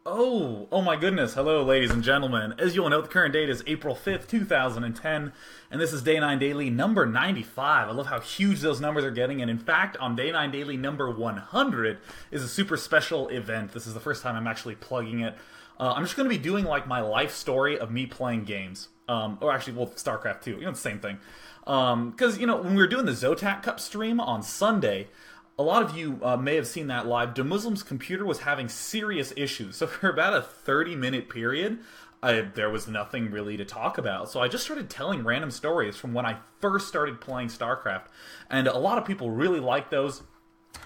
Oh my goodness. Hello, ladies and gentlemen. As you all know, the current date is April 5th, 2010, and this is Day 9 Daily number 95. I love how huge those numbers are getting, and in fact, on Day 9 Daily number 100 is a super special event. This is the first time I'm actually plugging it. I'm just going to be doing like my life story of me playing games. Or actually, well, StarCraft 2. You know, the same thing. Because, when we were doing the Zotac Cup stream on Sunday, a lot of you may have seen that live. DeMuslim's computer was having serious issues. So for about a 30-minute period, there was nothing really to talk about. So I just started telling random stories from when I first started playing StarCraft. And a lot of people really liked those.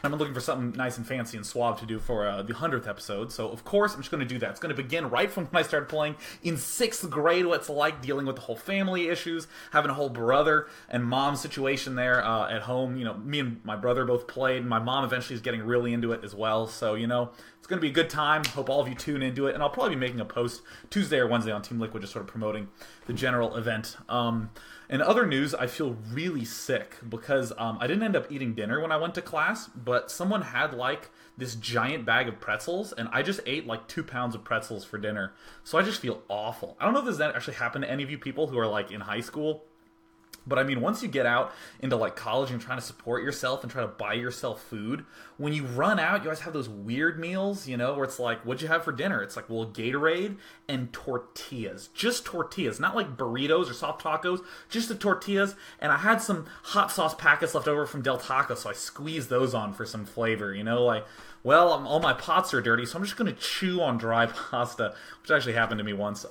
I'm looking for something nice and fancy and suave to do for the 100th episode, so of course I'm just going to do that. It's going to begin right from when I started playing in 6th grade, what it's like dealing with the whole family issues, having a whole brother and mom situation there at home. Me and my brother both played, and my mom eventually is getting really into it as well, so, it's going to be a good time. Hope all of you tune into it, and I'll probably be making a post Tuesday or Wednesday on Team Liquid just sort of promoting the general event. In other news, I feel really sick because I didn't end up eating dinner when I went to class, but someone had like this giant bag of pretzels, and I just ate like 2 pounds of pretzels for dinner. So I just feel awful. I don't know if this actually happened to any of you people who are like in high school. But I mean, once you get out into like college and trying to support yourself and try to buy yourself food, when you run out, you always have those weird meals, where it's like, what'd you have for dinner? It's like, well, Gatorade and tortillas. Just tortillas, not like burritos or soft tacos, just the tortillas. And I had some hot sauce packets left over from Del Taco, so I squeezed those on for some flavor, well, all my pots are dirty, so I'm just going to chew on dry pasta, which actually happened to me once.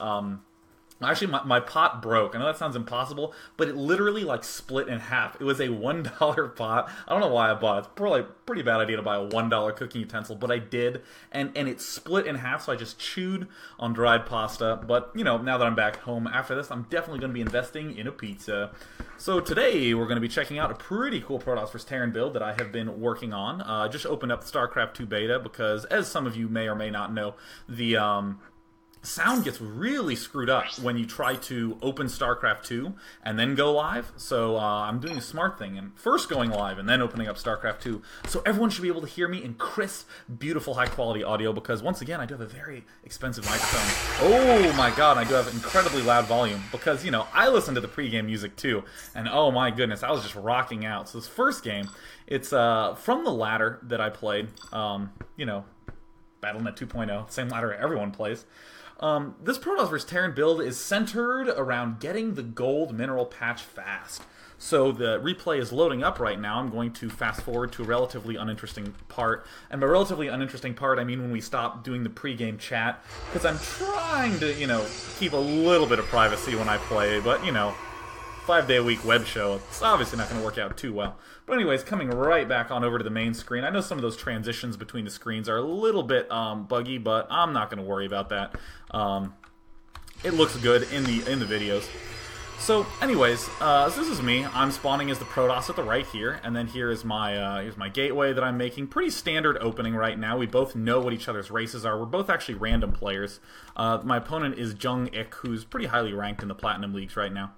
Actually, my pot broke. I know that sounds impossible, but it literally, split in half. It was a $1 pot. I don't know why I bought it. It's probably a pretty bad idea to buy a $1 cooking utensil, but I did, and it split in half, so I just chewed on dried pasta. But, now that I'm back home after this, I'm definitely going to be investing in a pizza. So today, we're going to be checking out a pretty cool Protoss vs. Terran build that I have been working on. I just opened up the StarCraft 2 beta because, as some of you may or may not know, the sound gets really screwed up when you try to open StarCraft 2 and then go live. So I'm doing a smart thing and first going live and then opening up StarCraft 2. So everyone should be able to hear me in crisp, beautiful, high-quality audio because, once again, I do have a very expensive microphone. Oh my god, I do have incredibly loud volume because, I listen to the pregame music too. And oh my goodness, I was just rocking out. So this first game, it's from the ladder that I played, BattleNet 2.0, same ladder everyone plays. This Protoss vs. Terran build is centered around getting the gold mineral patch fast. So the replay is loading up right now. I'm going to fast forward to a relatively uninteresting part. And by relatively uninteresting part, I mean when we stop doing the pregame chat. Because I'm trying to, keep a little bit of privacy when I play. But, 5-day-a-week web show, it's obviously not going to work out too well. But anyways, coming right back on over to the main screen. I know some of those transitions between the screens are a little bit buggy, but I'm not going to worry about that. It looks good in the videos. So, anyways, so this is me. I'm spawning as the Protoss at the right here, and then here's my gateway that I'm making. Pretty standard opening right now. We both know what each other's races are. We're both actually random players. My opponent is Jung Ik, who's pretty highly ranked in the Platinum Leagues right now.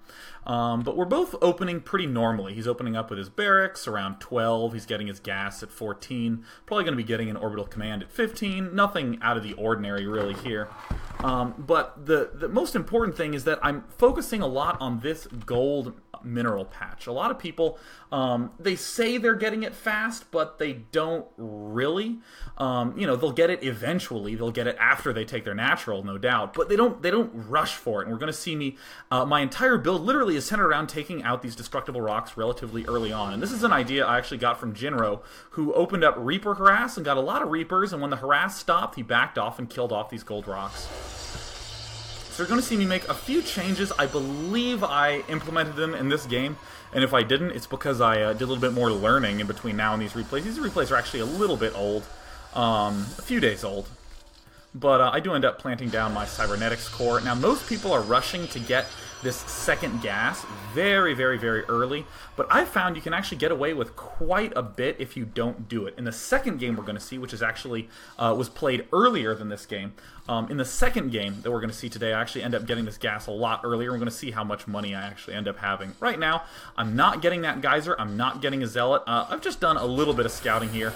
But we're both opening pretty normally. He's opening up with his barracks around 12. He's getting his gas at 14. Probably going to be getting an orbital command at 15. Nothing out of the ordinary really here. But the most important thing is that I'm focusing a lot on this gold mineral patch. A lot of people, they say they're getting it fast, but they don't really. They'll get it eventually. They'll get it after they take their natural, no doubt. But they don't rush for it. And we're going to see me. My entire build literally is centered around taking out these destructible rocks relatively early on. And this is an idea I actually got from Jinro, who opened up Reaper Harass and got a lot of Reapers. And when the harass stopped, he backed off and killed off these gold rocks. So you're going to see me make a few changes. I believe I implemented them in this game, and if I didn't, it's because I did a little bit more learning in between now and these replays. These replays are actually a little bit old, a few days old. But I do end up planting down my cybernetics core. Now, most people are rushing to get this second gas very, very, very early, but I've found you can actually get away with quite a bit if you don't do it. In the second game we're going to see, which is actually was played earlier than this game, in the second game that we're going to see today, I actually end up getting this gas a lot earlier. We're going to see how much money I actually end up having. Right now, I'm not getting that geyser. I'm not getting a zealot. I've just done a little bit of scouting here.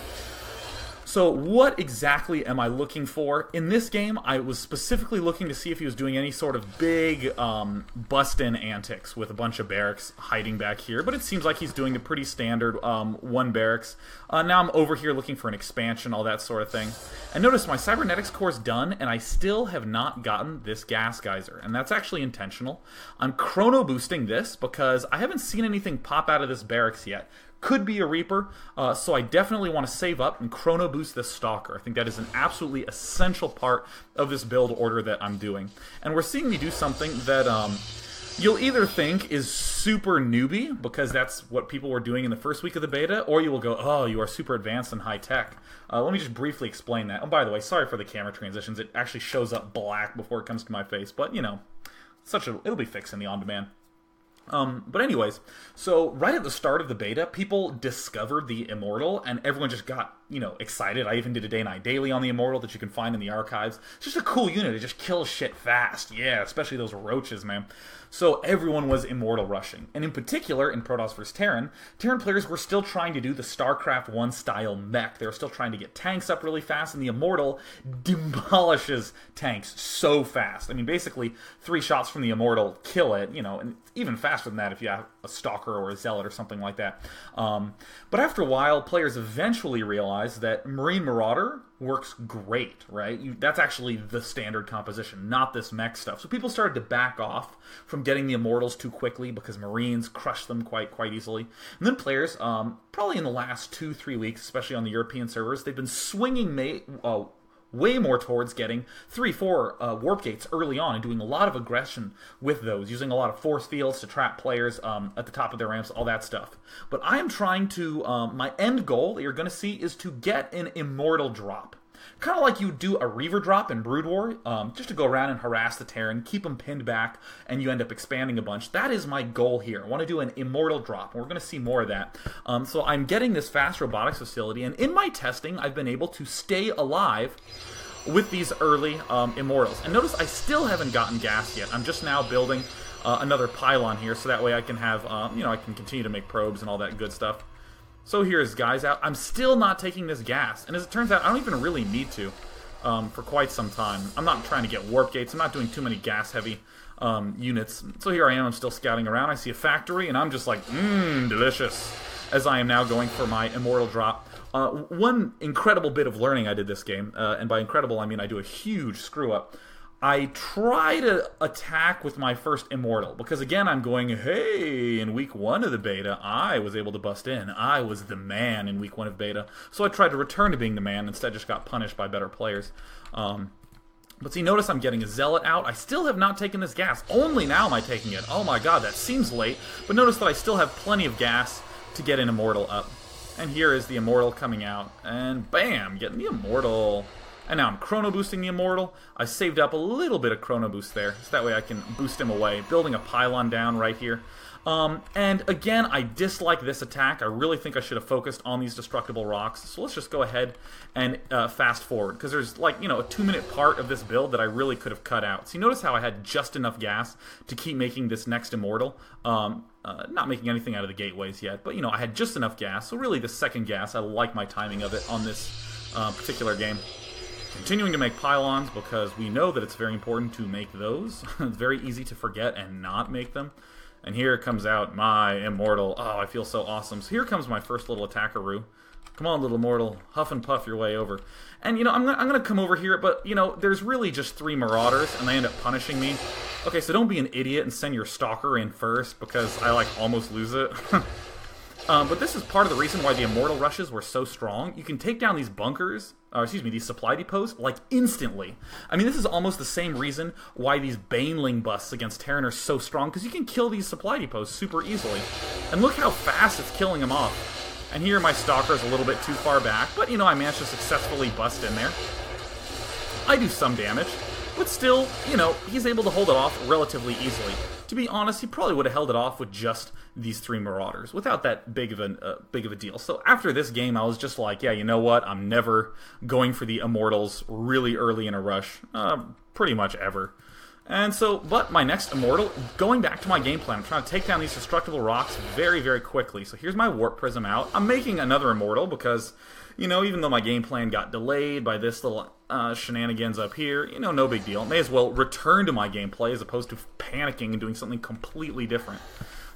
So what exactly am I looking for? In this game, I was specifically looking to see if he was doing any sort of big bust-in antics with a bunch of barracks hiding back here, but it seems like he's doing the pretty standard one barracks. Now I'm over here looking for an expansion, all that sort of thing. And notice my cybernetics core's done, and I still have not gotten this gas geyser, and that's actually intentional. I'm chrono boosting this because I haven't seen anything pop out of this barracks yet. Could be a Reaper, so I definitely want to save up and chrono boost this Stalker. I think that is an absolutely essential part of this build order that I'm doing. And we're seeing me do something that you'll either think is super newbie, because that's what people were doing in the first week of the beta, or you will go, oh, you are super advanced and high-tech. Let me just briefly explain that. Oh, by the way, sorry for the camera transitions. It actually shows up black before it comes to my face, but, you know, it'll be fixed in the on-demand. But anyways, so right at the start of the beta, people discovered the Immortal, and everyone just got, you know, excited. I even did a Day 9 Daily on the Immortal that you can find in the archives. It's just a cool unit. It just kills shit fast. Yeah, especially those roaches, man. So everyone was Immortal rushing. And in particular, in Protoss vs. Terran players were still trying to do the StarCraft 1 style mech. They were still trying to get tanks up really fast, and the Immortal demolishes tanks so fast. I mean, basically, 3 shots from the Immortal kill it, you know, and even faster than that if you have a Stalker or a Zealot or something like that. But after a while, players eventually realized that Marine Marauder works great, right? That's actually the standard composition, not this mech stuff. So people started to back off from getting the Immortals too quickly because Marines crush them quite easily. And then players, probably in the last 2-3 weeks, especially on the European servers, they've been swinging way more towards getting 3-4 warp gates early on and doing a lot of aggression with those, using a lot of force fields to trap players at the top of their ramps, all that stuff. But I am trying to, my end goal that you're going to see is to get an Immortal drop. Kind of like you do a Reaver drop in Brood War, just to go around and harass the Terran, keep them pinned back, and you end up expanding a bunch. That is my goal here. I want to do an Immortal drop, and we're going to see more of that. So I'm getting this fast robotics facility, and in my testing, I've been able to stay alive with these early Immortals. And notice I still haven't gotten gas yet. I'm just now building another pylon here, so that way I can have, you know, I can continue to make probes and all that good stuff. So here's guys out. I'm still not taking this gas, and as it turns out, I don't even really need to for quite some time. I'm not trying to get warp gates. I'm not doing too many gas-heavy units. So here I am. I'm still scouting around. I see a factory, and I'm just like, delicious, as I am now going for my Immortal drop. One incredible bit of learning I did this game, and by incredible I mean I do a huge screw-up. I try to attack with my first Immortal, because again I'm going, hey, in week 1 of the beta, I was able to bust in. I was the man in week 1 of beta. So I tried to return to being the man, instead just got punished by better players. But see, notice I'm getting a Zealot out. I still have not taken this gas. Only now am I taking it. Oh my god, that seems late. But notice that I still have plenty of gas to get an Immortal up. And here is the Immortal coming out. And bam, getting the Immortal. And now I'm chrono boosting the Immortal. I saved up a little bit of chrono boost there, so that way I can boost him away. Building a pylon down right here. And again, I dislike this attack. I really think I should have focused on these destructible rocks. So let's just go ahead and fast forward, because there's like, you know, a 2-minute part of this build that I really could have cut out. So you notice how I had just enough gas to keep making this next Immortal. Not making anything out of the gateways yet, but you know, I had just enough gas. So really the second gas, I like my timing of it on this particular game. Continuing to make pylons, because we know that it's very important to make those. It's very easy to forget and not make them. And here comes out my Immortal. Oh, I feel so awesome. So here comes my first little attackaroo. Come on, little Immortal. Huff and puff your way over. And, you know, I'm going to come over here, but, you know, there's really just 3 Marauders, and they end up punishing me. Okay, so don't be an idiot and send your Stalker in first, because I, like, almost lose it. But this is part of the reason why the Immortal rushes were so strong. You can take down these bunkers, these supply depots, like, instantly. I mean, this is almost the same reason why these Baneling busts against Terran are so strong, because you can kill these supply depots super easily. And look how fast it's killing them off. And here my Stalker is a little bit too far back, but, you know, I managed to successfully bust in there. I do some damage, but still, you know, he's able to hold it off relatively easily. To be honest, he probably would have held it off with just these 3 Marauders, without that big of a deal. So after this game, I was just like, yeah, you know what? I'm never going for the Immortals really early in a rush, pretty much ever. And so, but my next Immortal, going back to my game plan, I'm trying to take down these destructible rocks very, very quickly. So here's my Warp Prism out. I'm making another Immortal because, You know, even though my game plan got delayed by this little shenanigans up here, you know, no big deal. May as well return to my gameplay as opposed to panicking and doing something completely different.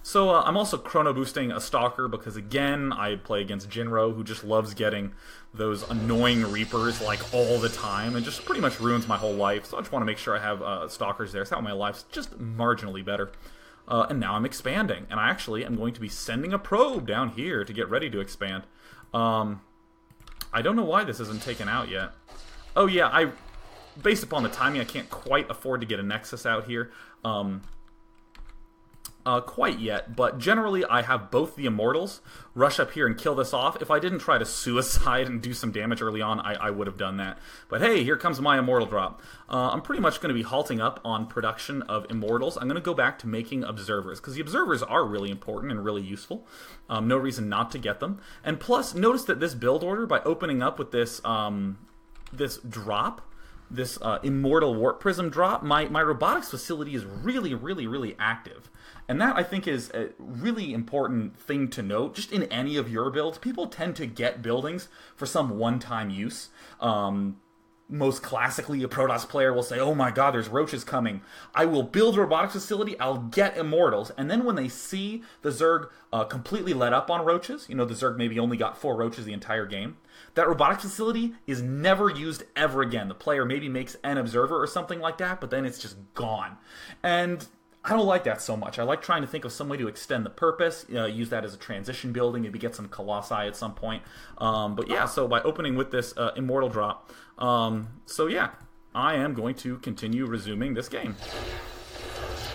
So I'm also chrono boosting a Stalker because, again, I play against Jinro, who just loves getting those annoying Reapers like all the time and just pretty much ruins my whole life. So I just want to make sure I have Stalkers there so that my life's just marginally better. And now I'm expanding, and I actually am going to be sending a probe down here to get ready to expand. I don't know why this isn't taken out yet. Oh yeah, based upon the timing, I can't quite afford to get a Nexus out here. Quite yet, but generally I have both the Immortals rush up here and kill this off. If I didn't try to suicide and do some damage early on, I would have done that. But hey, here comes my Immortal drop. I'm pretty much going to be halting up on production of Immortals. I'm going to go back to making Observers, because the Observers are really important and really useful. No reason not to get them. And plus, notice that this build order, by opening up with this, this drop, this Immortal Warp Prism drop, my robotics facility is really active. And that, I think, is a really important thing to note. Just in any of your builds, people tend to get buildings for some one-time use. Most classically, a Protoss player will say, oh my god, there's roaches coming. I will build a robotics facility, I'll get Immortals. And then when they see the Zerg completely let up on roaches, you know, the Zerg maybe only got 4 roaches the entire game, that robotics facility is never used ever again. The player maybe makes an Observer or something like that, but then it's just gone. And I don't like that so much. I like trying to think of some way to extend the purpose, use that as a transition building, maybe get some Colossi at some point. But yeah, so by opening with this Immortal drop, so yeah, I am going to continue resuming this game.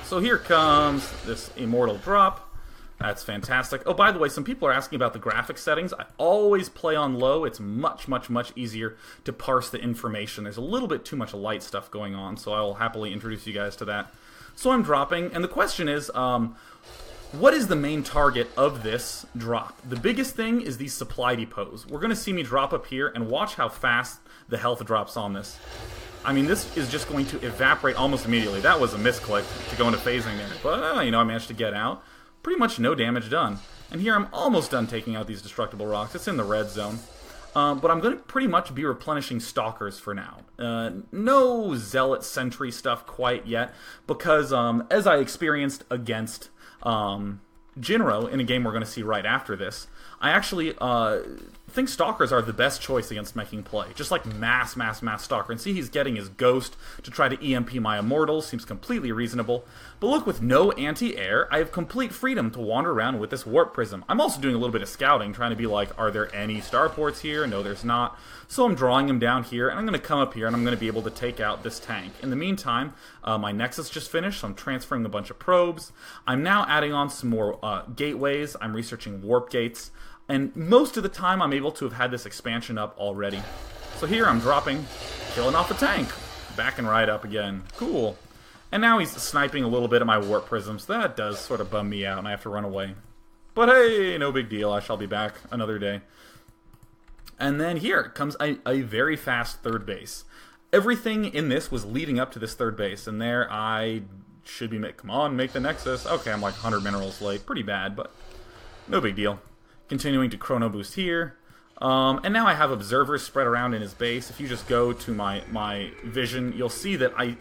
So here comes this Immortal drop. That's fantastic. Oh, by the way, some people are asking about the graphics settings. I always play on low. It's much easier to parse the information. There's a little bit too much light stuff going on, so I will happily introduce you guys to that. So I'm dropping, and the question is, what is the main target of this drop? The biggest thing is these supply depots. We're going to see me drop up here, and watch how fast the health drops on this. I mean, this is just going to evaporate almost immediately. That was a misclick to go into phasing there, but, you know, I managed to get out. Pretty much no damage done. And here I'm almost done taking out these destructible rocks. It's in the red zone. But I'm going to pretty much be replenishing Stalkers for now. No Zealot Sentry stuff quite yet, because as I experienced against Jinro in a game we're going to see right after this, I actually think Stalkers are the best choice against making play. Just like mass Stalker. And see, he's getting his Ghost to try to EMP my Immortals. Seems completely reasonable. But look, with no anti-air, I have complete freedom to wander around with this Warp Prism. I'm also doing a little bit of scouting, trying to be like, are there any starports here? No, there's not. So I'm drawing him down here, and I'm going to come up here, and I'm going to be able to take out this tank. In the meantime, my Nexus just finished, so I'm transferring a bunch of probes. I'm now adding on some more gateways. I'm researching warp gates. And most of the time, I'm able to have had this expansion up already. So here I'm dropping, killing off a tank. Backing right up again. Cool. And now he's sniping a little bit at my Warp Prisms. That does sort of bum me out, and I have to run away. But hey, no big deal. I shall be back another day. And then here comes a very fast third base. Everything in this was leading up to this third base. And there I should be... Come on, make the Nexus. Okay, I'm like 100 minerals late. Pretty bad, but no big deal. Continuing to chrono boost here. And now I have Observers spread around in his base. If you just go to my vision, you'll see that I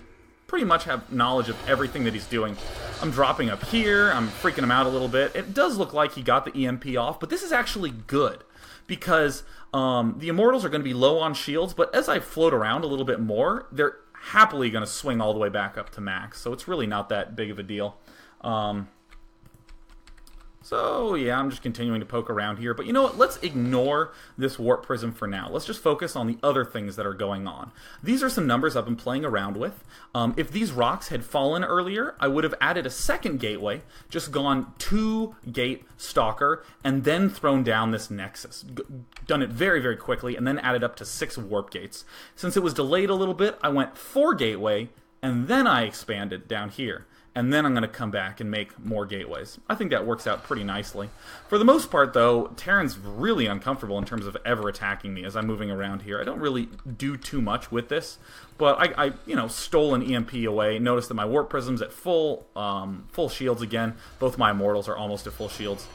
pretty much have knowledge of everything that he's doing. I'm dropping up here. I'm freaking him out a little bit. It does look like he got the EMP off, but this is actually good because the Immortals are going to be low on shields, but as I float around a little bit more, they're happily going to swing all the way back up to max, so it's really not that big of a deal. So, yeah, I'm just continuing to poke around here. But you know what? Let's ignore this Warp Prism for now. Let's just focus on the other things that are going on. These are some numbers I've been playing around with. If these rocks had fallen earlier, I would have added a second gateway, just gone 2-gate Stalker, and then thrown down this Nexus. Done it very quickly, and then added up to 6 Warp Gates. Since it was delayed a little bit, I went 4-gateway, and then I expanded down here. And then I'm going to come back and make more gateways. I think that works out pretty nicely. For the most part, though, Terran's really uncomfortable in terms of ever attacking me as I'm moving around here. I don't really do too much with this, but I you know, stole an EMP away. Notice that my Warp Prism's at full shields again. Both my Immortals are almost at full shields.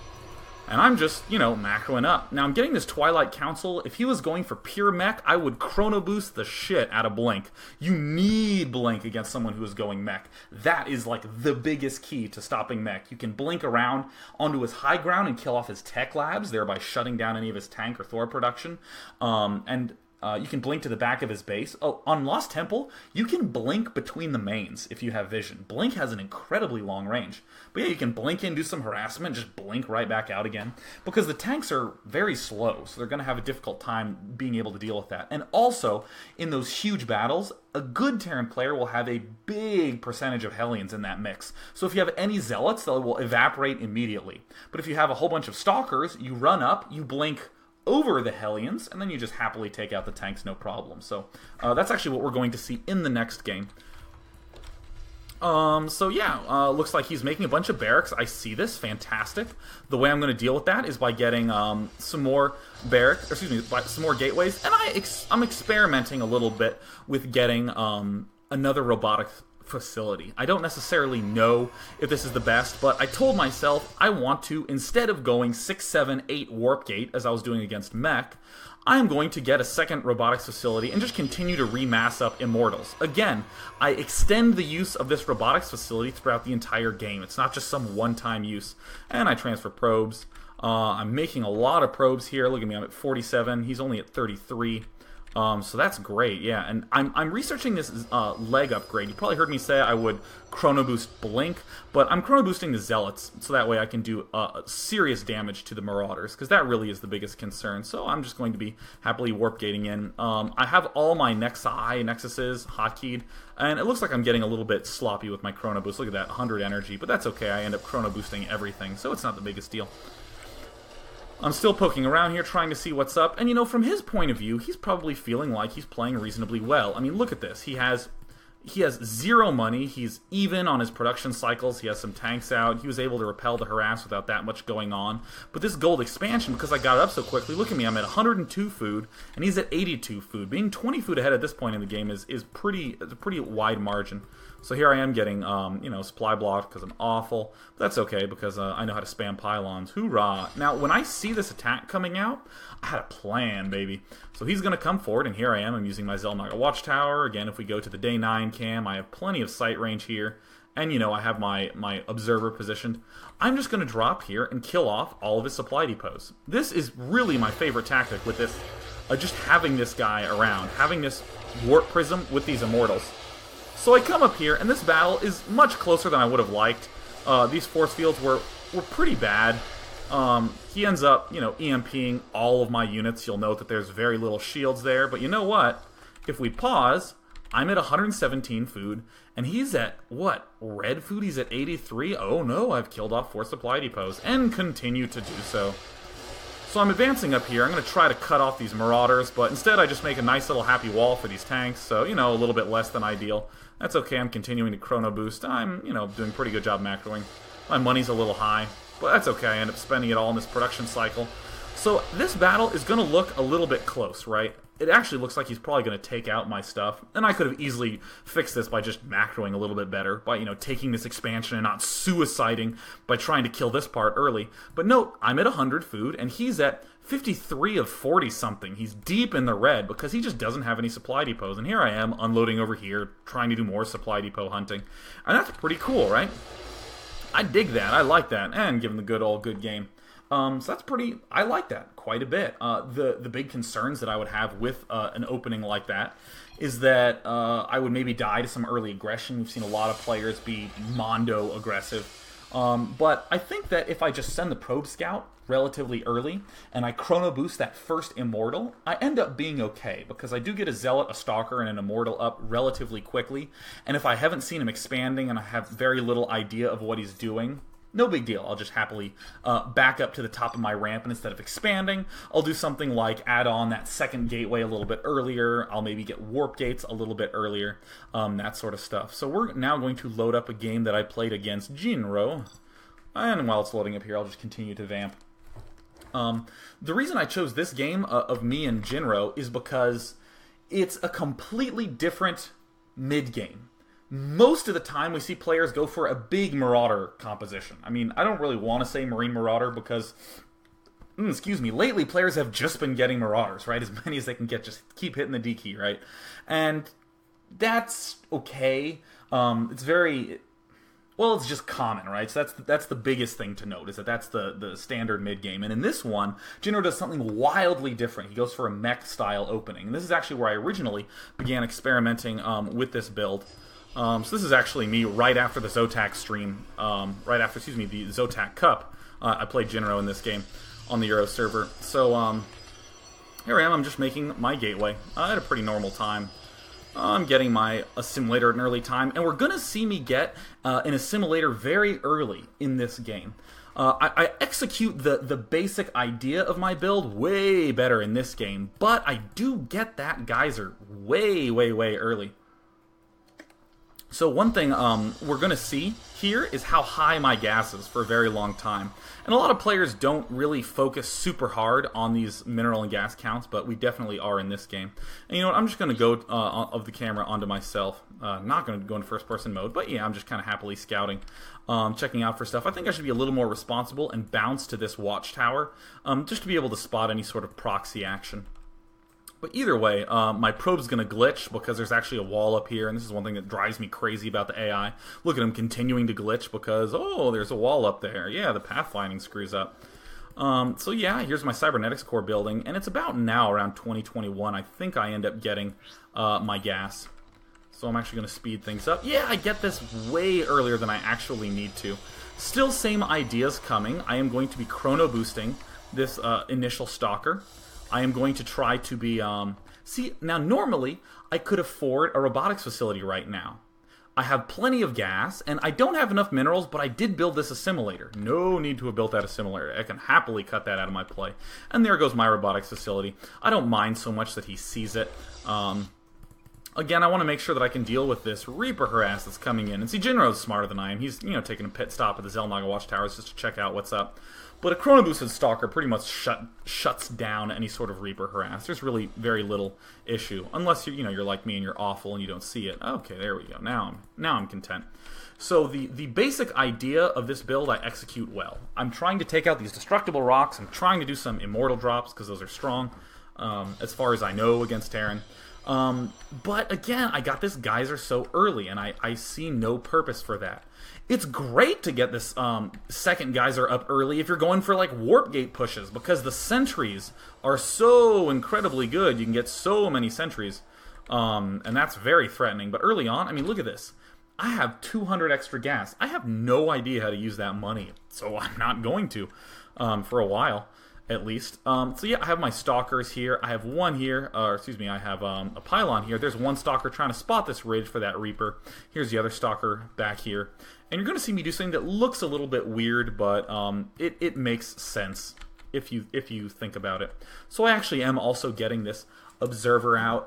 And I'm just, you know, macroing up. Now, I'm getting this Twilight Council. If he was going for pure mech, I would chrono boost the shit out of Blink. You need Blink against someone who is going mech. That is, like, the biggest key to stopping mech. You can blink around onto his high ground and kill off his tech labs, thereby shutting down any of his tank or Thor production. You can blink to the back of his base. Oh, on Lost Temple, you can blink between the mains if you have vision. Blink has an incredibly long range. But yeah, you can blink in, do some harassment, just blink right back out again. Because the tanks are very slow, so they're going to have a difficult time being able to deal with that. And also, in those huge battles, a good Terran player will have a big percentage of Hellions in that mix. So if you have any Zealots, they will evaporate immediately. But if you have a whole bunch of Stalkers, you run up, you blink over the Hellions, and then you just happily take out the tanks, no problem. So that's actually what we're going to see in the next game. Looks like he's making a bunch of barracks. I see this, fantastic. The way I'm going to deal with that is by getting some more some more gateways, and I'm experimenting a little bit with getting another robotic facility. I don't necessarily know if this is the best, but I told myself I want to, instead of going 6, 7, 8 warp gate as I was doing against mech, I am going to get a second robotics facility and just continue to remass up Immortals. Again, I extend the use of this robotics facility throughout the entire game. It's not just some one-time use. And I transfer probes. I'm making a lot of probes here. Look at me, I'm at 47. He's only at 33. So that's great, yeah. And I'm researching this leg upgrade. You probably heard me say I would chrono boost Blink, but I'm chrono boosting the Zealots, so that way I can do serious damage to the Marauders, because that really is the biggest concern. So I'm just going to be happily warp gating in. I have all my Nexuses hotkeyed, and it looks like I'm getting a little bit sloppy with my chrono boost. Look at that, 100 energy, but that's okay. I end up chrono boosting everything, so it's not the biggest deal. I'm still poking around here trying to see what's up, and you know, from his point of view, he's probably feeling like he's playing reasonably well. I mean, look at this. He has zero money. He's even on his production cycles. He has some tanks out. He was able to repel the harass without that much going on. But this gold expansion, because I got it up so quickly, look at me, I'm at 102 food, and he's at 82 food. Being 20 food ahead at this point in the game is a pretty wide margin. So here I am getting, supply blocked because I'm awful. But that's okay, because I know how to spam pylons. Hoorah! Now, when I see this attack coming out, I had a plan, baby. So he's going to come forward, and here I am. I'm using my Zelnaga Watchtower. Again, if we go to the Day 9 cam, I have plenty of sight range here. And, you know, I have my observer positioned. I'm just going to drop here and kill off all of his supply depots. This is really my favorite tactic with this, just having this guy around, having this Warp Prism with these Immortals. So I come up here, and this battle is much closer than I would have liked. These force fields were pretty bad. He ends up, EMPing all of my units. You'll note that there's very little shields there. But you know what? If we pause, I'm at 117 food, and he's at, what? Red food? He's at 83? Oh no, I've killed off 4 supply depots, and continue to do so. So I'm advancing up here. I'm going to try to cut off these Marauders, but instead I just make a nice little happy wall for these tanks, so, a little bit less than ideal. That's okay, I'm continuing to chrono boost. I'm, doing a pretty good job macroing. My money's a little high, but that's okay. I end up spending it all in this production cycle. So this battle is going to look a little bit close, right? It actually looks like he's probably going to take out my stuff, and I could have easily fixed this by just macroing a little bit better, by, taking this expansion and not suiciding by trying to kill this part early. But note, I'm at 100 food, and he's at 53 of 40-something. He's deep in the red because he just doesn't have any supply depots, and here I am unloading over here, trying to do more supply depot hunting. And that's pretty cool, right? I dig that, I like that, and give him the good game. So that's pretty, I like that quite a bit. The big concerns that I would have with an opening like that is that I would maybe die to some early aggression. We've seen a lot of players be mondo aggressive. But I think that if I just send the probe scout relatively early and I chrono boost that first Immortal, I end up being okay because I do get a Zealot, a Stalker, and an Immortal up relatively quickly. And if I haven't seen him expanding and I have very little idea of what he's doing, no big deal. I'll just happily back up to the top of my ramp, and instead of expanding, I'll do something like add on that second gateway a little bit earlier. I'll maybe get warp gates a little bit earlier, that sort of stuff. So we're now going to load up a game that I played against Jinro, and while it's loading up here, I'll just continue to vamp. The reason I chose this game of me and Jinro is because it's a completely different mid-game. Most of the time, we see players go for a big Marauder composition. I mean, I don't really want to say Marine Marauder because excuse me, lately players have just been getting Marauders, right? As many as they can get, just keep hitting the D key, right? And that's okay. It's very... Well, it's just common, right? So that's the biggest thing to note, is that that's the standard mid-game. And in this one, Jinro does something wildly different. He goes for a mech-style opening. And this is actually where I originally began experimenting with this build. So this is actually me right after the Zotac stream, right after, the Zotac Cup. I played Jinro in this game on the Euro server. So here I am, I'm just making my gateway. I had a pretty normal time. I'm getting my assimilator at an early time, and we're going to see me get an assimilator very early in this game. I execute the basic idea of my build way better in this game, but I do get that geyser way, way, way early. So one thing we're going to see here is how high my gas is for a very long time. And a lot of players don't really focus super hard on these mineral and gas counts, but we definitely are in this game. And you know what, I'm just going to go of the camera onto myself. Not going to go into first-person mode, but yeah, I'm just kind of happily scouting, checking out for stuff. I think I should be a little more responsible and bounce to this watchtower, just to be able to spot any sort of proxy action. But either way, my probe's going to glitch because there's actually a wall up here, and this is one thing that drives me crazy about the AI. Look at him continuing to glitch because, oh, there's a wall up there. Yeah, the pathfinding screws up. So yeah, here's my cybernetics core building, and it's about now, around 2021, I think I end up getting my gas. So I'm actually going to speed things up. Yeah, I get this way earlier than I actually need to. Still same ideas coming. I am going to be chrono boosting this initial stalker. I am going to try to be, see, now normally I could afford a robotics facility right now. I have plenty of gas, and I don't have enough minerals, but I did build this assimilator. No need to have built that assimilator. I can happily cut that out of my play. And there goes my robotics facility. I don't mind so much that he sees it. Again, I want to make sure that I can deal with this Reaper harass that's coming in. And see, Jinro's smarter than I am. He's, taking a pit stop at the Xel'Naga Watchtowers just to check out what's up. But a Chrono Boosted Stalker pretty much shuts down any sort of Reaper harass. There's really very little issue. Unless, you're like me and you're awful and you don't see it. Okay, there we go. Now I'm content. So the basic idea of this build I execute well. I'm trying to take out these destructible rocks. I'm trying to do some Immortal drops because those are strong, as far as I know, against Terran. But again, I got this geyser so early, and I see no purpose for that. It's great to get this second geyser up early if you're going for like warp gate pushes, because the sentries are so incredibly good. You can get so many sentries, and that's very threatening. But early on, I mean, look at this. I have 200 extra gas. I have no idea how to use that money, so I'm not going to for a while. At least. So yeah, I have my stalkers here. I have one here, I have a pylon here. There's one stalker trying to spot this ridge for that Reaper. Here's the other stalker back here. And you're going to see me do something that looks a little bit weird, but it makes sense if you think about it. So I actually am also getting this observer out.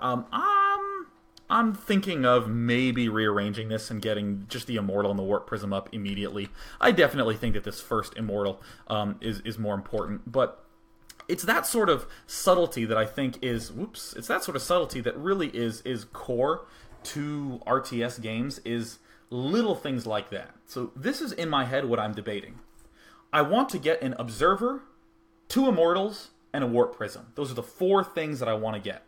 I'm thinking of maybe rearranging this and getting just the Immortal and the Warp Prism up immediately. I definitely think that this first Immortal is more important, but it's that sort of subtlety that I think is, it's that sort of subtlety that really is core to RTS games, is little things like that. So this is in my head what I'm debating. I want to get an Observer, 2 Immortals, and a Warp Prism. Those are the 4 things that I want to get.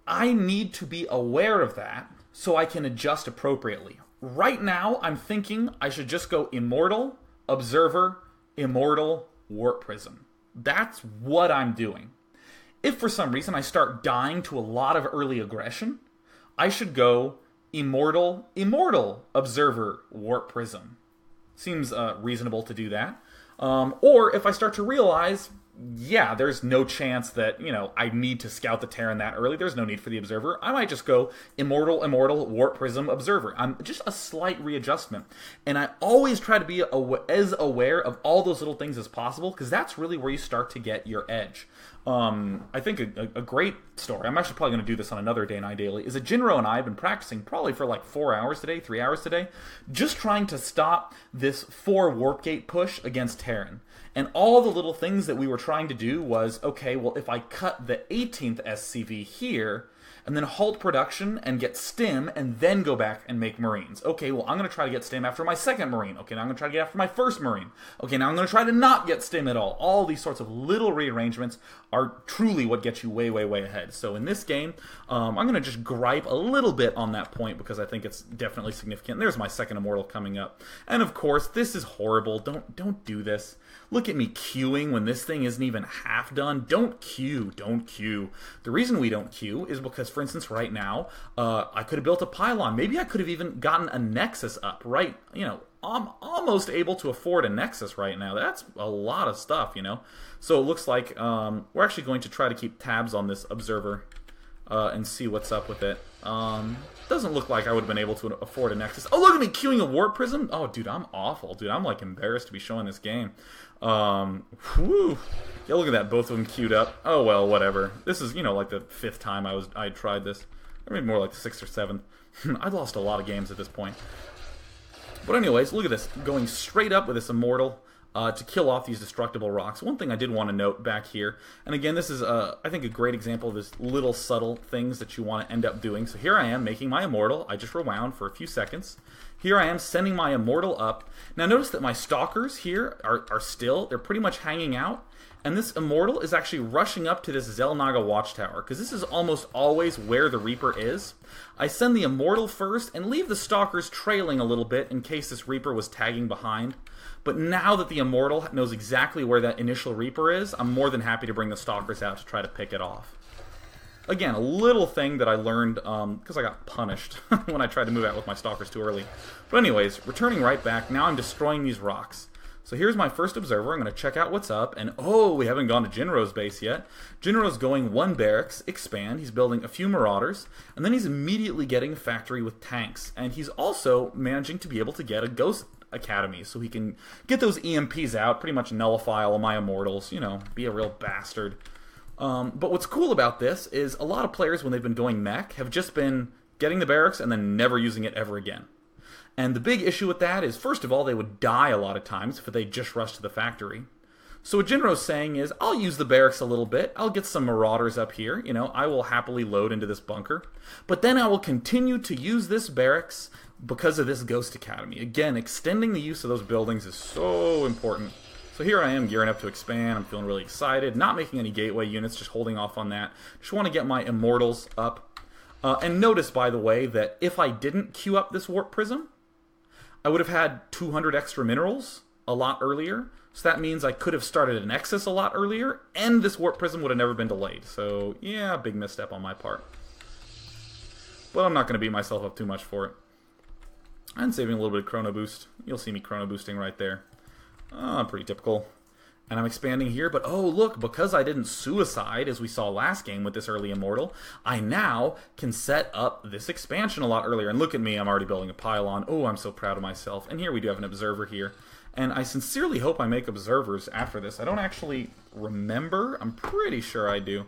I need to be aware of that so I can adjust appropriately. Right now, I'm thinking I should just go Immortal, Observer, Immortal, Warp Prism. That's what I'm doing. If for some reason I start dying to a lot of early aggression, I should go Immortal, Observer, Warp Prism. Seems reasonable to do that. Or if I start to realize, yeah, there's no chance that, I need to scout the Terran that early. There's no need for the Observer. I might just go Immortal, Warp Prism, Observer. I'm just a slight readjustment. And I always try to be as aware of all those little things as possible, because that's really where you start to get your edge. I think a great story, I'm actually probably going to do this on another Day 9 Daily, is that Jinro and I have been practicing probably for like 4 hours today, 3 hours today, just trying to stop this 4 Warp Gate push against Terran. And all the little things that we were trying to do was, okay, well, if I cut the 18th SCV here, and then halt production and get stim, and then go back and make Marines. Okay, well, I'm going to try to get stim after my second Marine. Okay, now I'm going to try to get after my first Marine. Okay, now I'm going to try to not get stim at all. All these sorts of little rearrangements are truly what gets you way, way, way ahead. So in this game, I'm going to just gripe a little bit on that point because I think it's definitely significant. There's my second Immortal coming up. And of course, this is horrible. Don't do this. Look at me queuing when this thing isn't even half done. Don't queue. Don't queue. The reason we don't queue is because, for instance, right now, I could have built a pylon. Maybe I could have even gotten a Nexus up, right? You know, I'm almost able to afford a Nexus right now. That's a lot of stuff, you know? So it looks like we're actually going to try to keep tabs on this observer and see what's up with it. Doesn't look like I would have been able to afford a Nexus. Oh, look at me queuing a Warp Prism. Oh, dude, I'm awful. Dude, I'm like embarrassed to be showing this game. Whew. Yeah, look at that. Both of them queued up. Oh, well, whatever. This is, you know, like the 5th time I tried this. Or maybe more like the 6th or 7th. I've lost a lot of games at this point. But anyways, look at this. Going straight up with this Immortal to kill off these destructible rocks. One thing I did want to note back here, and again, this is, I think, a great example of this little subtle things that you want to end up doing. So here I am making my Immortal. I just rewound for a few seconds. Here I am sending my Immortal up. Now notice that my Stalkers here are still, they're pretty much hanging out. And this Immortal is actually rushing up to this Xel'Naga Watchtower, because this is almost always where the Reaper is. I send the Immortal first and leave the Stalkers trailing a little bit in case this Reaper was tagging behind. But now that the Immortal knows exactly where that initial Reaper is, I'm more than happy to bring the Stalkers out to try to pick it off. Again, a little thing that I learned because I got punished when I tried to move out with my Stalkers too early. But anyways, returning right back, now I'm destroying these rocks. So here's my first observer. I'm going to check out what's up. And oh, we haven't gone to Jinro's base yet. Jinro's going 1 barracks, expand. He's building a few Marauders. And then he's immediately getting a factory with tanks. And he's also managing to be able to get a Ghost Academy. So he can get those EMPs out, pretty much nullify all of my Immortals. You know, be a real bastard. But what's cool about this is a lot of players, when they've been going mech, have just been getting the barracks and then never using it ever again. And the big issue with that is, first of all, they would die a lot of times if they just rushed to the factory. So what Jinro's saying is, I'll use the barracks a little bit, I'll get some Marauders up here, you know, I will happily load into this bunker, but then I will continue to use this barracks because of this Ghost Academy. Again, extending the use of those buildings is so important. So here I am gearing up to expand, I'm feeling really excited, not making any gateway units, just holding off on that. Just want to get my Immortals up. And notice, by the way, that if I didn't queue up this Warp Prism, I would have had 200 extra minerals a lot earlier. So that means I could have started a Nexus a lot earlier, and this Warp Prism would have never been delayed. So, yeah, big misstep on my part. But I'm not going to beat myself up too much for it. I'm saving a little bit of Chrono Boost. You'll see me Chrono Boosting right there. Pretty typical. And I'm expanding here, but oh look, because I didn't suicide, as we saw last game with this early Immortal, I now can set up this expansion a lot earlier. And look at me, I'm already building a pylon. Oh, I'm so proud of myself. And here we do have an observer here. And I sincerely hope I make observers after this. I don't actually remember. I'm pretty sure I do.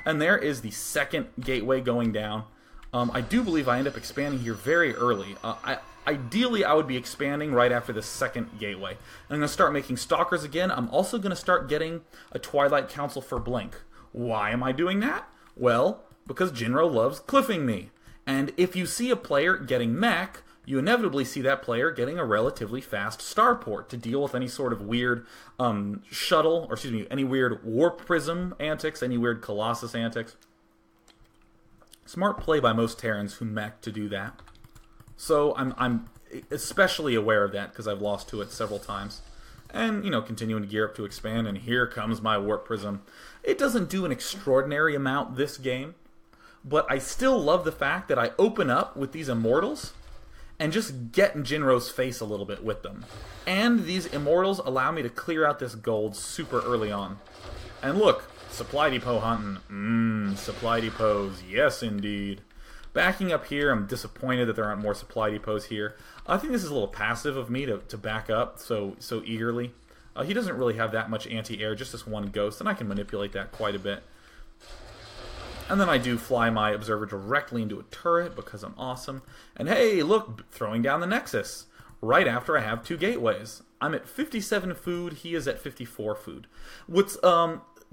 And there is the second gateway going down. I do believe I end up expanding here very early. Ideally, I would be expanding right after the second gateway. And I'm going to start making Stalkers again. I'm also going to start getting a Twilight Council for Blink. Why am I doing that? Well, because Jinro loves cliffing me. And if you see a player getting mech, you inevitably see that player getting a relatively fast starport to deal with any sort of weird any weird Warp Prism antics, any weird Colossus antics. Smart play by most Terrans who mech to do that. So I'm especially aware of that because I've lost to it several times. And, you know, continuing to gear up to expand, and here comes my Warp Prism. It doesn't do an extraordinary amount this game, but I still love the fact that I open up with these Immortals and just get in Jinro's face a little bit with them. And these Immortals allow me to clear out this gold super early on. And look, supply depot hunting. Supply depots, yes indeed. Backing up here, I'm disappointed that there aren't more supply depots here. I think this is a little passive of me to back up so eagerly. He doesn't really have that much anti-air, just this one ghost, and I can manipulate that quite a bit. And then I do fly my observer directly into a turret because I'm awesome. And hey, look, throwing down the Nexus right after I have 2 gateways. I'm at 57 food, he is at 54 food. What's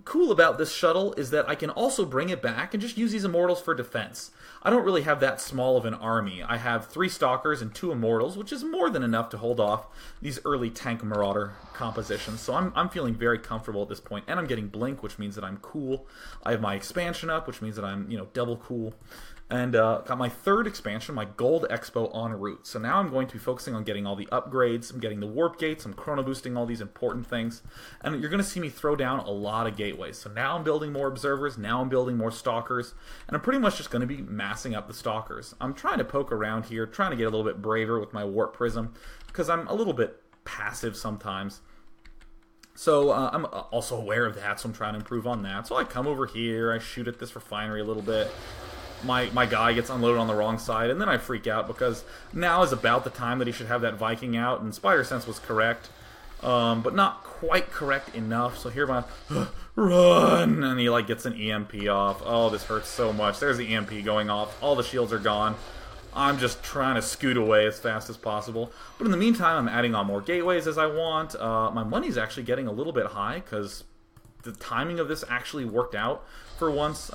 cool about this shuttle is that I can also bring it back and just use these Immortals for defense. I don't really have that small of an army. I have 3 Stalkers and 2 Immortals, which is more than enough to hold off these early tank Marauder compositions. So I'm feeling very comfortable at this point, and I'm getting Blink, which means that I'm cool. I have my expansion up, which means that I'm, double cool. And got my 3rd expansion, my Gold Expo, en route. So now I'm going to be focusing on getting all the upgrades. I'm getting the Warp Gates. I'm chrono boosting all these important things. And you're going to see me throw down a lot of gateways. So now I'm building more Observers. Now I'm building more Stalkers. And I'm pretty much just going to be massing up the Stalkers. I'm trying to poke around here, trying to get a little bit braver with my Warp Prism, because I'm a little bit passive sometimes. So I'm also aware of that, so I'm trying to improve on that. So I come over here, I shoot at this refinery a little bit. My guy gets unloaded on the wrong side, and then I freak out because now is about the time that he should have that Viking out, and Spider Sense was correct, but not quite correct enough. So here my run, and he gets an EMP off. Oh, this hurts so much. There's the EMP going off. All the shields are gone. I'm just trying to scoot away as fast as possible. But in the meantime, I'm adding on more gateways as I want. My money's actually getting a little bit high because the timing of this actually worked out for once.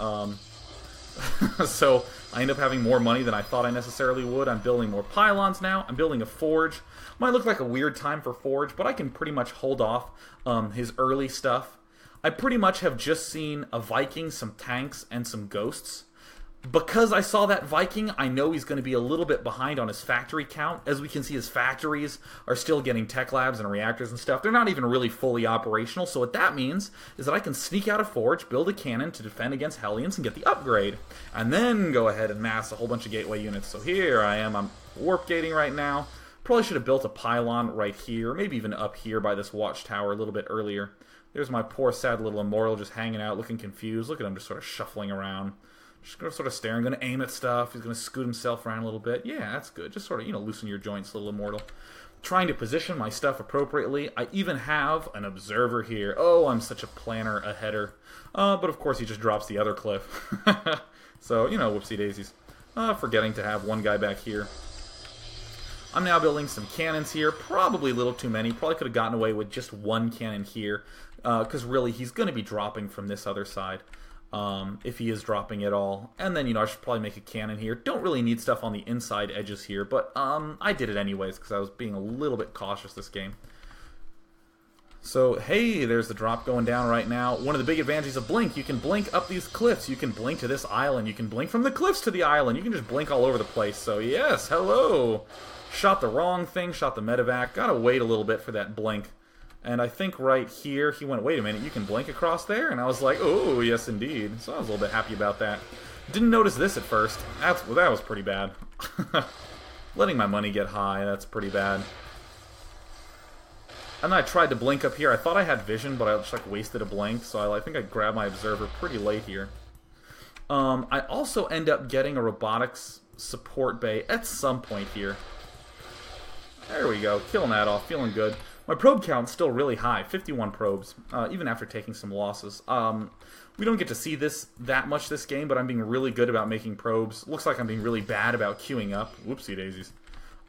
So I end up having more money than I thought I necessarily would. I'm building more pylons now. I'm building a forge. Might look like a weird time for forge, but I can pretty much hold off his early stuff. I pretty much have just seen a Viking, some tanks, and some ghosts. Because I saw that Viking, I know he's going to be a little bit behind on his factory count. As we can see, his factories are still getting tech labs and reactors and stuff. They're not even really fully operational, so what that means is that I can sneak out a forge, build a cannon to defend against Hellions, and get the upgrade. And then go ahead and mass a whole bunch of gateway units. So here I am, I'm warp gating right now. Probably should have built a pylon right here, maybe even up here by this watchtower a little bit earlier. There's my poor sad little Immortal just hanging out, looking confused. Look at him just sort of shuffling around. Just going to sort of stare and going to aim at stuff. He's going to scoot himself around a little bit. Yeah, that's good. Just sort of, loosen your joints, little Immortal. Trying to position my stuff appropriately. I even have an observer here. Oh, I'm such a planner, a header. But of course he just drops the other cliff. So, whoopsie daisies. Forgetting to have one guy back here. I'm now building some cannons here. Probably a little too many. Probably could have gotten away with just one cannon here. Because really, he's going to be dropping from this other side. If he is dropping at all. And then, I should probably make a cannon here. Don't really need stuff on the inside edges here, but I did it anyways because I was being a little bit cautious this game. So, hey, there's the drop going down right now. One of the big advantages of Blink, you can blink up these cliffs. You can blink to this island. You can blink from the cliffs to the island. You can just blink all over the place. So, yes, hello. Shot the wrong thing, shot the medevac. Gotta wait a little bit for that blink. And I think right here, he went, wait a minute, you can blink across there? And I was like, oh, yes, indeed. So I was a little bit happy about that. Didn't notice this at first. That was pretty bad. Letting my money get high, that's pretty bad. And then I tried to blink up here. I thought I had vision, but I just, wasted a blink. So I think I grabbed my observer pretty late here. I also end up getting a robotics support bay at some point here. There we go. Killing that off. Feeling good. My probe count's still really high, 51 probes, even after taking some losses. We don't get to see this that much this game, but I'm being really good about making probes. Looks like I'm being really bad about queuing up. Whoopsie daisies.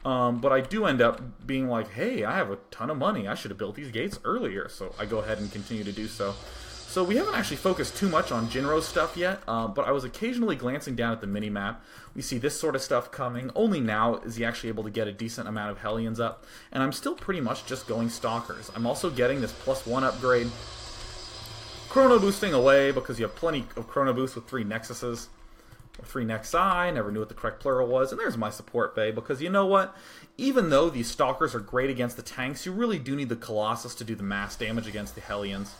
But I do end up being like, hey, I have a ton of money. I should have built these gates earlier. So I go ahead and continue to do so. So we haven't actually focused too much on Jinro's stuff yet, but I was occasionally glancing down at the mini-map. We see this sort of stuff coming. Only now is he actually able to get a decent amount of Hellions up, and I'm still pretty much just going Stalkers. I'm also getting this +1 upgrade. Chrono boosting away, because you have plenty of Chrono Boost with 3 Nexuses. Or 3 Nexi, never knew what the correct plural was. And there's my support bay, because you know what? Even though these Stalkers are great against the tanks, you really do need the Colossus to do the mass damage against the Hellions.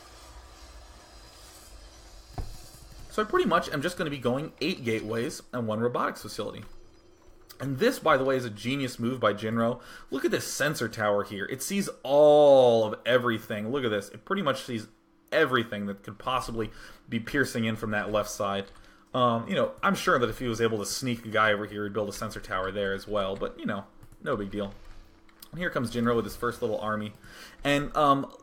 So I pretty much am just going to be going 8 gateways and 1 robotics facility. And this, by the way, is a genius move by Jinro. Look at this sensor tower here. It sees all of everything. Look at this. It pretty much sees everything that could possibly be piercing in from that left side. I'm sure that if he was able to sneak a guy over here, he'd build a sensor tower there as well. But, no big deal. And here comes Jinro with his first little army. And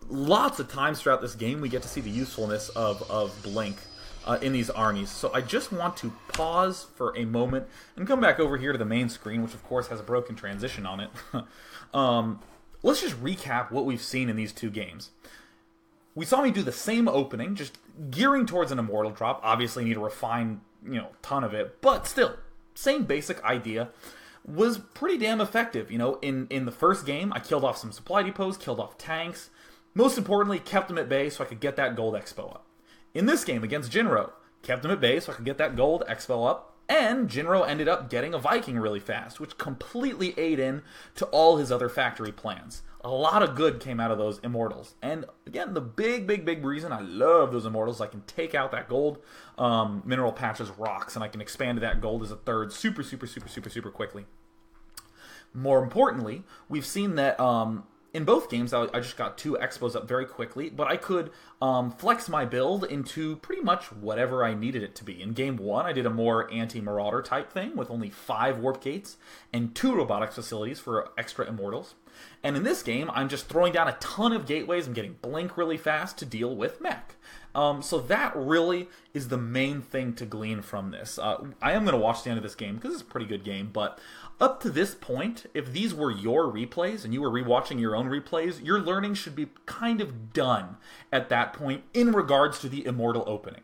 lots of times throughout this game, we get to see the usefulness of Blink in these armies. So I just want to pause for a moment and come back over here to the main screen, which of course has a broken transition on it. Let's just recap what we've seen in these two games. We saw me do the same opening, just gearing towards an Immortal drop. Obviously need to refine, ton of it, but still, same basic idea. Was pretty damn effective. In the first game, I killed off some supply depots, killed off tanks. Most importantly, kept them at bay so I could get that gold expo up. In this game against Jinro, kept them at bay so I could get that gold expo up, and Jinro ended up getting a Viking really fast, which completely ate in to all his other factory plans. A lot of good came out of those Immortals. And again, the big reason I love those Immortals, I can take out that gold mineral patches rocks, and I can expand to that gold as a third super quickly. More importantly, we've seen that in both games, I just got 2 expos up very quickly, but I could flex my build into pretty much whatever I needed it to be. In game 1, I did a more anti-marauder type thing with only 5 warp gates and 2 robotics facilities for extra Immortals. And in this game, I'm just throwing down a ton of gateways. I'm getting Blink really fast to deal with mech. So that really is the main thing to glean from this. I am going to watch the end of this game because it's a pretty good game, but up to this point, if these were your replays and you were rewatching your own replays, your learning should be kind of done at that point in regards to the Immortal opening.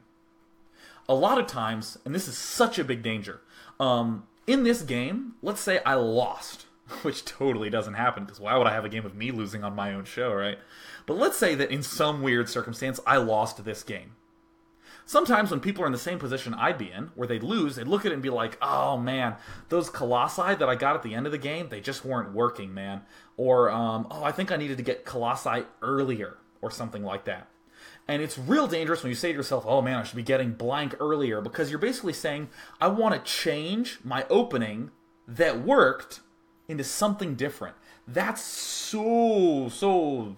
A lot of times, and this is such a big danger, in this game, let's say I lost, which totally doesn't happen, because why would I have a game of me losing on my own show, right? But let's say that in some weird circumstance, I lost this game. Sometimes when people are in the same position I'd be in, where they'd lose, they'd look at it and be like, oh man, those Colossi that I got at the end of the game, they just weren't working, man. Or, I think I needed to get Colossi earlier, or something like that. And it's real dangerous when you say to yourself, oh man, I should be getting blank earlier, because you're basically saying, I want to change my opening that worked into something different. That's so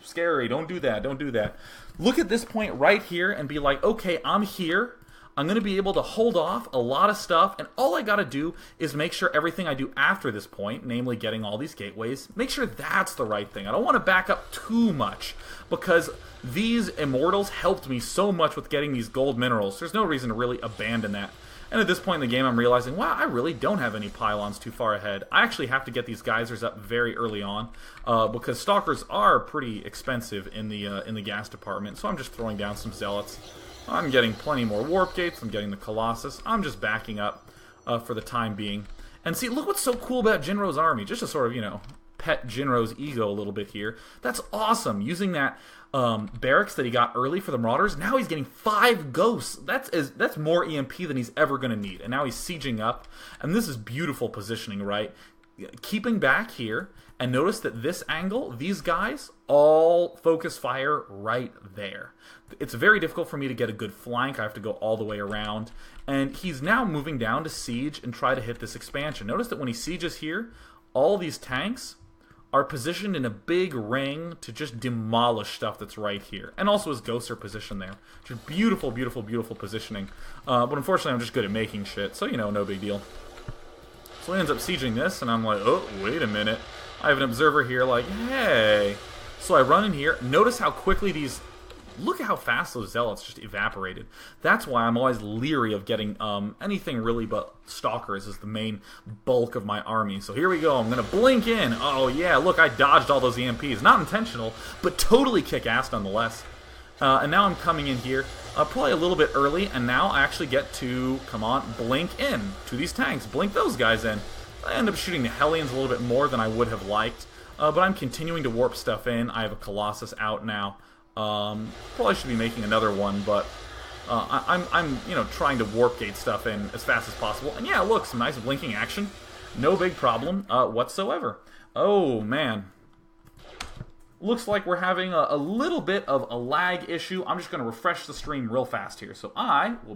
scary. Don't do that. Look at this point right here and be like, okay, I'm here. I'm going to be able to hold off a lot of stuff, and all I got to do is make sure everything I do after this point, namely getting all these gateways, make sure that's the right thing. I don't want to back up too much, because these Immortals helped me so much with getting these gold minerals. There's no reason to really abandon that. And at this point in the game, I'm realizing, wow, I really don't have any pylons too far ahead. I actually have to get these geysers up very early on, because stalkers are pretty expensive in the gas department. So I'm just throwing down some zealots. I'm getting plenty more warp gates. I'm getting the Colossus. I'm just backing up for the time being. And see, look what's so cool about Jinro's army. Just to sort of, pet Jinro's ego a little bit here. That's awesome. Using that barracks that he got early for the Marauders, now he's getting 5 ghosts. That's more EMP than he's ever going to need. And now he's sieging up. And this is beautiful positioning, right? Keeping back here. And notice that this angle, these guys, all focus fire right there. It's very difficult for me to get a good flank. I have to go all the way around. And he's now moving down to siege and try to hit this expansion. Notice that when he sieges here, all these tanks are positioned in a big ring to just demolish stuff that's right here. And also his ghosts are positioned there. Just beautiful positioning. But unfortunately, I'm just good at making shit, so, no big deal. So he ends up sieging this, and I'm like, oh, wait a minute. I have an observer here like, hey. So I run in here. Notice how quickly these... Look at how fast those zealots just evaporated. That's why I'm always leery of getting anything really but stalkers as the main bulk of my army. So here we go. I'm going to blink in. Oh, yeah, look, I dodged all those EMPs. Not intentional, but totally kick-ass nonetheless. And now I'm coming in here probably a little bit early, and now I actually get to, come on, blink in to these tanks. Blink those guys in. I end up shooting the Hellions a little bit more than I would have liked, but I'm continuing to warp stuff in. I have a Colossus out now. Probably should be making another one, but I'm trying to warp gate stuff in as fast as possible. And yeah, look, some nice blinking action. No big problem whatsoever. Oh, man. Looks like we're having a little bit of a lag issue. I'm just going to refresh the stream real fast here. So I will